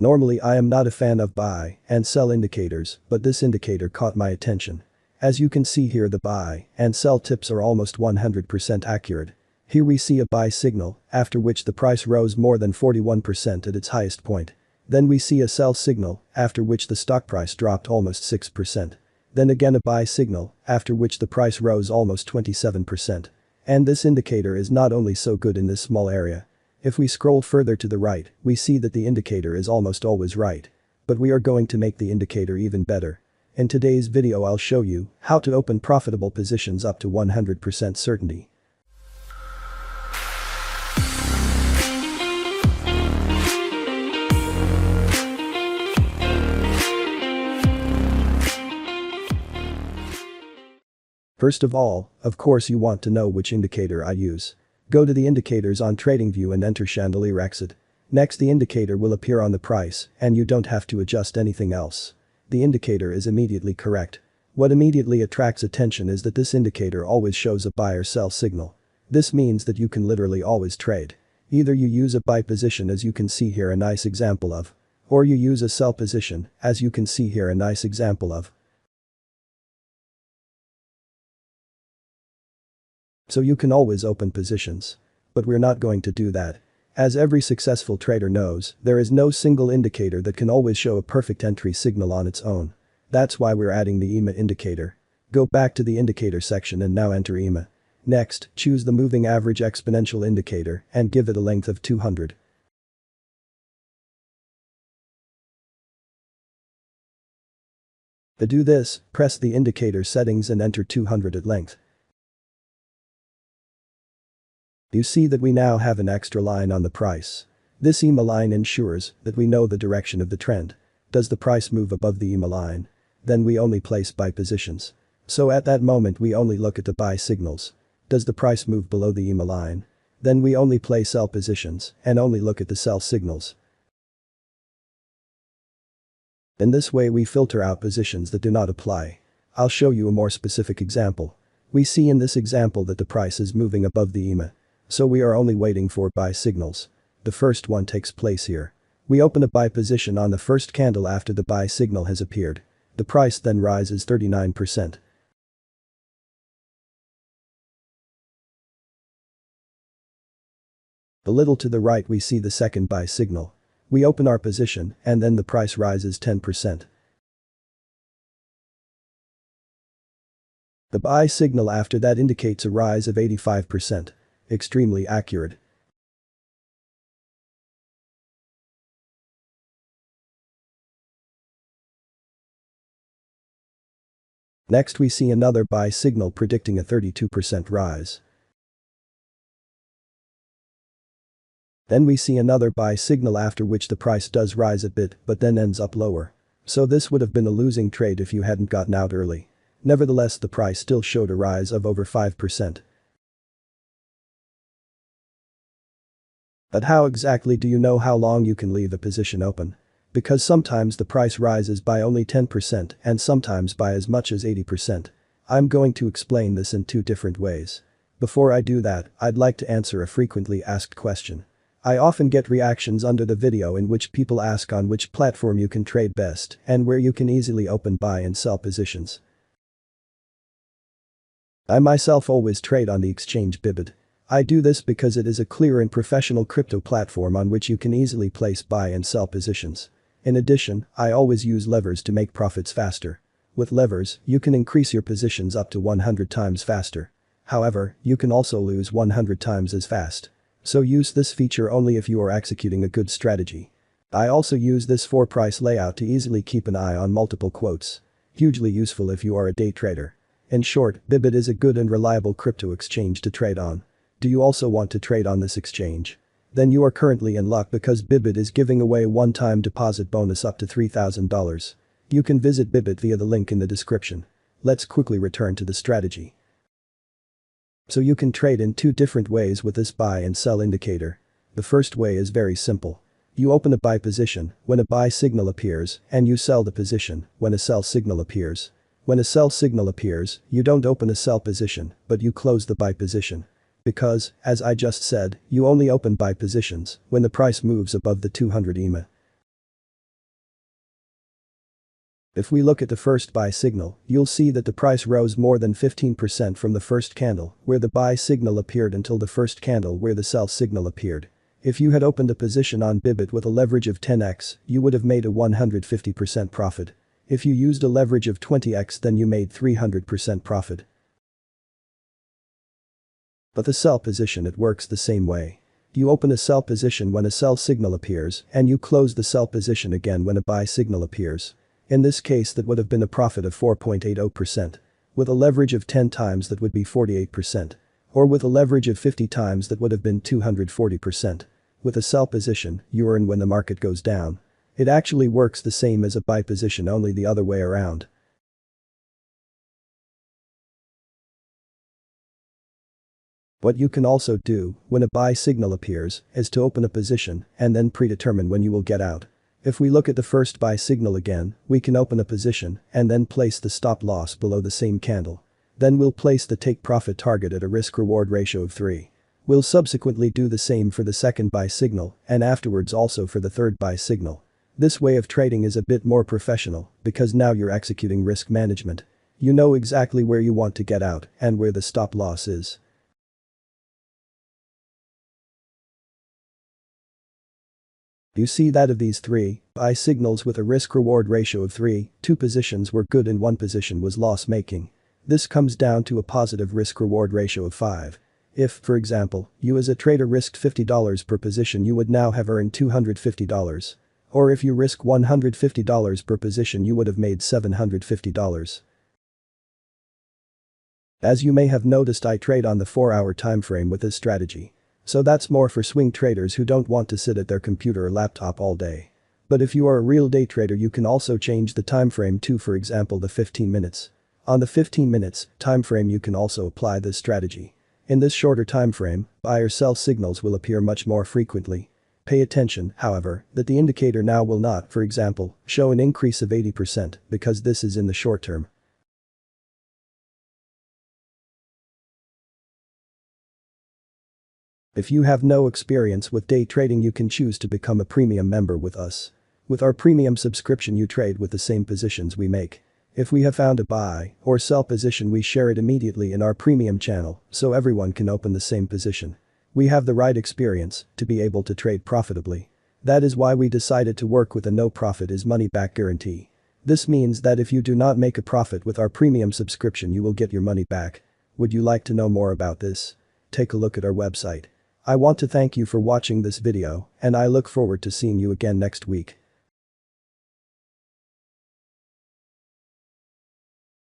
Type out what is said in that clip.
Normally I am not a fan of buy and sell indicators, but this indicator caught my attention. As you can see here, the buy and sell tips are almost 100% accurate. Here we see a buy signal, after which the price rose more than 41% at its highest point. Then we see a sell signal, after which the stock price dropped almost 6%. Then again a buy signal, after which the price rose almost 27%. And this indicator is not only so good in this small area. If we scroll further to the right, we see that the indicator is almost always right. But we are going to make the indicator even better. In today's video I'll show you how to open profitable positions up to 100% certainty. First of all, of course you want to know which indicator I use. Go to the indicators on Tradingview and enter chandelier exit. Next the indicator will appear on the price and you don't have to adjust anything else. The indicator is immediately correct. What immediately attracts attention is that this indicator always shows a buy or sell signal. This means that you can literally always trade. Either you use a buy position as you can see here a nice example of. Or you use a sell position as you can see here a nice example of. So you can always open positions. But we're not going to do that. As every successful trader knows, there is no single indicator that can always show a perfect entry signal on its own. That's why we're adding the EMA indicator. Go back to the indicator section and now enter EMA. Next, choose the moving average exponential indicator and give it a length of 200. To do this, press the indicator settings and enter 200 at length. You see that we now have an extra line on the price. This EMA line ensures that we know the direction of the trend. Does the price move above the EMA line? Then we only place buy positions. So at that moment we only look at the buy signals. Does the price move below the EMA line? Then we only play sell positions and only look at the sell signals. In this way we filter out positions that do not apply. I'll show you a more specific example. We see in this example that the price is moving above the EMA. So we are only waiting for buy signals. The first one takes place here. We open a buy position on the first candle after the buy signal has appeared. The price then rises 39%. A little to the right we see the second buy signal. We open our position and then the price rises 10%. The buy signal after that indicates a rise of 85%. Extremely accurate. Next we see another buy signal predicting a 32% rise. Then we see another buy signal after which the price does rise a bit but then ends up lower. So this would have been a losing trade if you hadn't gotten out early. Nevertheless the price still showed a rise of over 5%. But how exactly do you know how long you can leave a position open? Because sometimes the price rises by only 10% and sometimes by as much as 80%. I'm going to explain this in two different ways. Before I do that, I'd like to answer a frequently asked question. I often get reactions under the video in which people ask on which platform you can trade best and where you can easily open buy and sell positions. I myself always trade on the exchange Bybit. I do this because it is a clear and professional crypto platform on which you can easily place buy and sell positions. In addition, I always use levers to make profits faster. With levers, you can increase your positions up to 100 times faster. However, you can also lose 100 times as fast. So use this feature only if you are executing a good strategy. I also use this 4-price layout to easily keep an eye on multiple quotes. Hugely useful if you are a day trader. In short, Bybit is a good and reliable crypto exchange to trade on. Do you also want to trade on this exchange? Then you are currently in luck because Bybit is giving away one-time deposit bonus up to $3,000. You can visit Bybit via the link in the description. Let's quickly return to the strategy. So you can trade in two different ways with this buy and sell indicator. The first way is very simple. You open a buy position when a buy signal appears and you sell the position when a sell signal appears. When a sell signal appears, you don't open a sell position, but you close the buy position. Because, as I just said, you only open buy positions when the price moves above the 200 EMA. If we look at the first buy signal, you'll see that the price rose more than 15% from the first candle where the buy signal appeared until the first candle where the sell signal appeared. If you had opened a position on Bybit with a leverage of 10x, you would have made a 150% profit. If you used a leverage of 20x, then you made 300% profit. But the sell position, it works the same way. You open a sell position when a sell signal appears and you close the sell position again when a buy signal appears. In this case, that would have been a profit of 4.80%. With a leverage of 10 times, that would be 48%. Or with a leverage of 50 times, that would have been 240%. With a sell position, you earn when the market goes down. It actually works the same as a buy position, only the other way around. What you can also do when a buy signal appears is to open a position and then predetermine when you will get out. If we look at the first buy signal again, we can open a position and then place the stop loss below the same candle. Then we'll place the take profit target at a risk-reward ratio of 3. We'll subsequently do the same for the second buy signal and afterwards also for the third buy signal. This way of trading is a bit more professional because now you're executing risk management. You know exactly where you want to get out and where the stop loss is. You see that of these 3 buy signals with a risk-reward ratio of 3, 2 positions were good and 1 position was loss-making. This comes down to a positive risk-reward ratio of 5. If, for example, you as a trader risked $50 per position, you would now have earned $250. Or if you risk $150 per position, you would have made $750. As you may have noticed, I trade on the 4-hour time frame with this strategy. So that's more for swing traders who don't want to sit at their computer or laptop all day. But if you are a real day trader, you can also change the time frame to, for example, the 15 minutes. On the 15 minutes time frame, you can also apply this strategy. In this shorter time frame, buy or sell signals will appear much more frequently. Pay attention, however, that the indicator now will not, for example, show an increase of 80% because this is in the short term. If you have no experience with day trading, you can choose to become a premium member with us. With our premium subscription, you trade with the same positions we make. If we have found a buy or sell position, we share it immediately in our premium channel so everyone can open the same position. We have the right experience to be able to trade profitably. That is why we decided to work with a no profit is money back guarantee. This means that if you do not make a profit with our premium subscription, you will get your money back. Would you like to know more about this? Take a look at our website. I want to thank you for watching this video and I look forward to seeing you again next week.